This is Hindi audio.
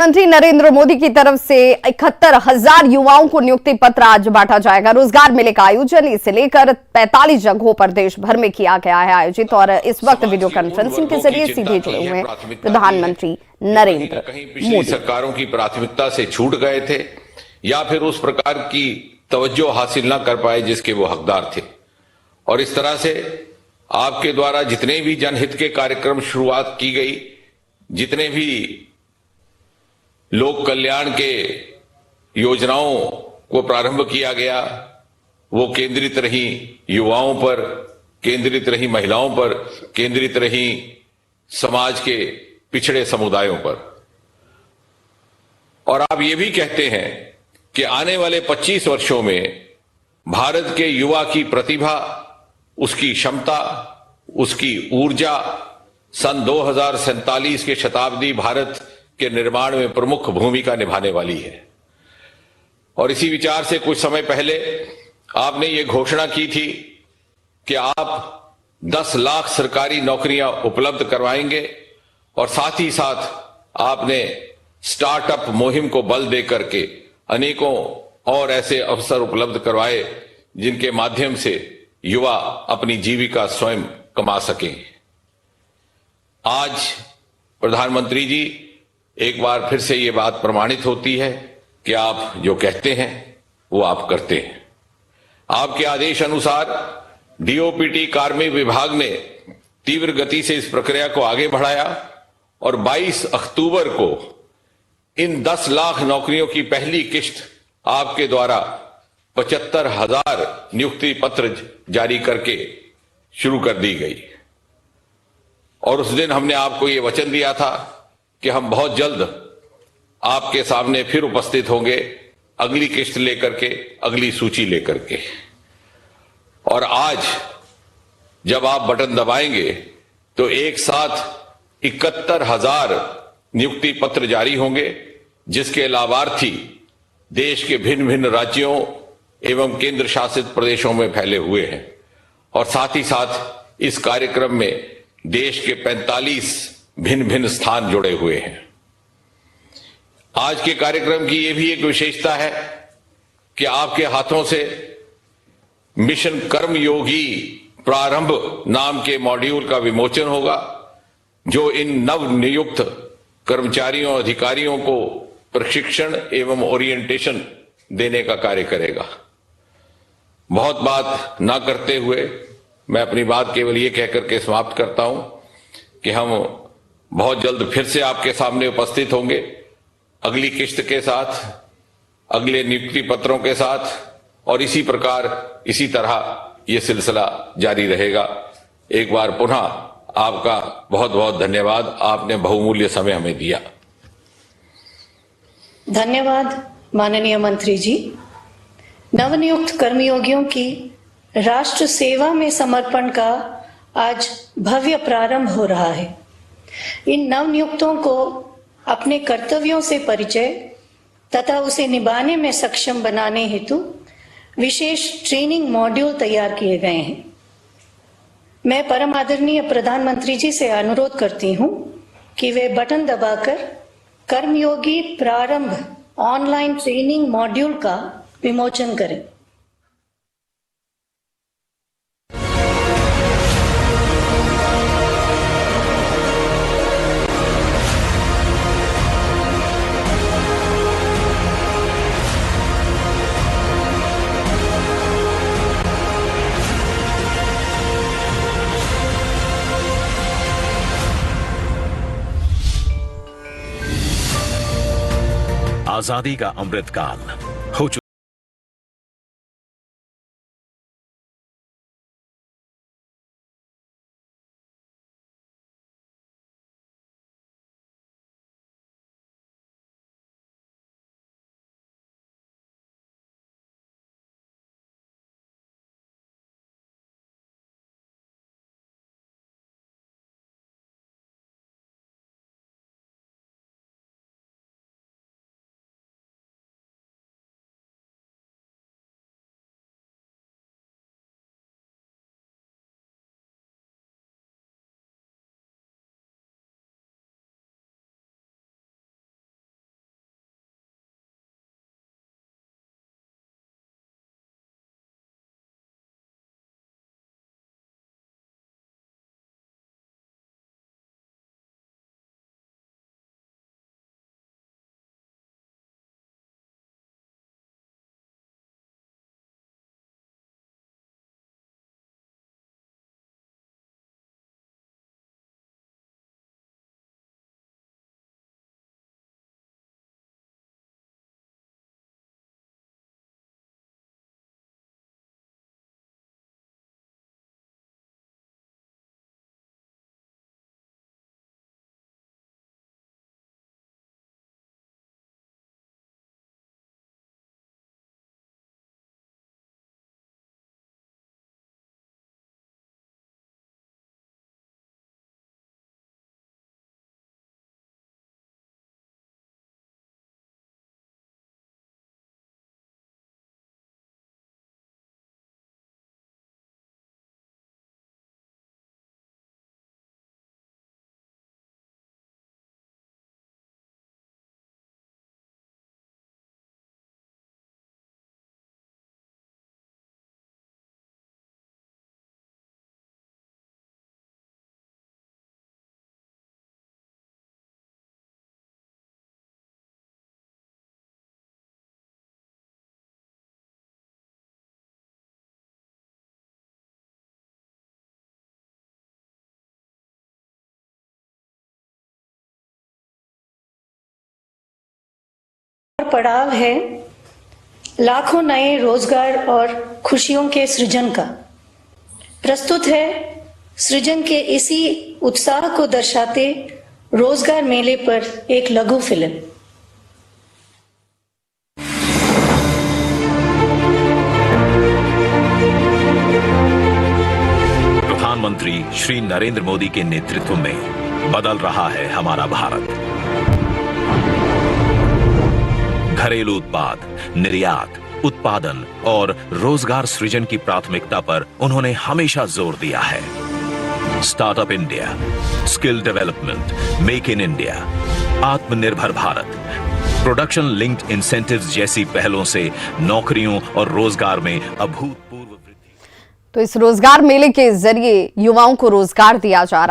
प्रधानमंत्री नरेंद्र मोदी की तरफ से 71,000 युवाओं को नियुक्ति पत्र आज बांटा जाएगा। रोजगार मेले का आयोजन इसे लेकर 45 जगहों पर देश भर में किया गया है आयोजित और इस वक्त वीडियो कॉन्फ्रेंसिंग के जरिए सीधे जुड़े हुए हैं प्रधानमंत्री नरेंद्र पिछली सरकारों की प्राथमिकता से छूट गए थे या फिर उस प्रकार की तवज्जो हासिल न कर पाए जिसके वो हकदार थे। और इस तरह से आपके द्वारा जितने भी जनहित के कार्यक्रम शुरुआत की गई, जितने भी लोक कल्याण के योजनाओं को प्रारंभ किया गया, वो केंद्रित रही युवाओं पर, केंद्रित रही महिलाओं पर, केंद्रित रही समाज के पिछड़े समुदायों पर। और आप ये भी कहते हैं कि आने वाले 25 वर्षों में भारत के युवा की प्रतिभा, उसकी क्षमता, उसकी ऊर्जा सन 2047 के शताब्दी भारत के निर्माण में प्रमुख भूमिका निभाने वाली है। और इसी विचार से कुछ समय पहले आपने ये घोषणा की थी कि आप 10 लाख सरकारी नौकरियां उपलब्ध करवाएंगे और साथ ही साथ आपने स्टार्टअप मुहिम को बल देकर के अनेकों और ऐसे अवसर उपलब्ध करवाए जिनके माध्यम से युवा अपनी जीविका स्वयं कमा सकें। आज प्रधानमंत्री जी, एक बार फिर से ये बात प्रमाणित होती है कि आप जो कहते हैं वो आप करते हैं। आपके आदेश अनुसार डीओपीटी कार्मिक विभाग ने तीव्र गति से इस प्रक्रिया को आगे बढ़ाया और 22 अक्टूबर को इन 10 लाख नौकरियों की पहली किश्त आपके द्वारा 75,000 नियुक्ति पत्र जारी करके शुरू कर दी गई। और उस दिन हमने आपको ये वचन दिया था कि हम बहुत जल्द आपके सामने फिर उपस्थित होंगे, अगली किश्त लेकर के, अगली सूची लेकर के। और आज जब आप बटन दबाएंगे तो एक साथ 71,000 नियुक्ति पत्र जारी होंगे, जिसके लाभार्थी देश के भिन्न भिन्न राज्यों एवं केंद्र शासित प्रदेशों में फैले हुए हैं। और साथ ही साथ इस कार्यक्रम में देश के 45 भिन्न भिन्न स्थान जुड़े हुए हैं। आज के कार्यक्रम की यह भी एक विशेषता है कि आपके हाथों से मिशन कर्मयोगी प्रारंभ नाम के मॉड्यूल का विमोचन होगा, जो इन नव नियुक्त कर्मचारियों अधिकारियों को प्रशिक्षण एवं ओरिएंटेशन देने का कार्य करेगा। बहुत बात ना करते हुए मैं अपनी बात केवल ये कहकर के समाप्त करता हूं कि हम बहुत जल्द फिर से आपके सामने उपस्थित होंगे, अगली किश्त के साथ, अगले नियुक्ति पत्रों के साथ, और इसी प्रकार इसी तरह ये सिलसिला जारी रहेगा। एक बार पुनः आपका बहुत बहुत धन्यवाद, आपने बहुमूल्य समय हमें दिया। धन्यवाद माननीय मंत्री जी। नवनियुक्त कर्मयोगियों की राष्ट्र सेवा में समर्पण का आज भव्य प्रारंभ हो रहा है। इन नवनियुक्तों को अपने कर्तव्यों से परिचय तथा उसे निभाने में सक्षम बनाने हेतु विशेष ट्रेनिंग मॉड्यूल तैयार किए गए हैं। मैं परम आदरणीय प्रधानमंत्री जी से अनुरोध करती हूं कि वे बटन दबाकर कर्मयोगी प्रारंभ ऑनलाइन ट्रेनिंग मॉड्यूल का विमोचन करें। आजादी का अमृतकाल हो चुका। पड़ाव है लाखों नए रोजगार और खुशियों के सृजन का। प्रस्तुत है सृजन के इसी उत्साह को दर्शाते रोजगार मेले पर एक लघु फिल्म। प्रधानमंत्री श्री नरेंद्र मोदी के नेतृत्व में बदल रहा है हमारा भारत। घरेलू उत्पाद, निर्यात, उत्पादन और रोजगार सृजन की प्राथमिकता पर उन्होंने हमेशा जोर दिया है। Startup India, skill development, make in India, आत्मनिर्भर भारत, प्रोडक्शन लिंक्ड इंसेंटिव्स जैसी पहलों से नौकरियों और रोजगार में अभूतपूर्व वृद्धि। तो इस रोजगार मेले के जरिए युवाओं को रोजगार दिया जा रहा है।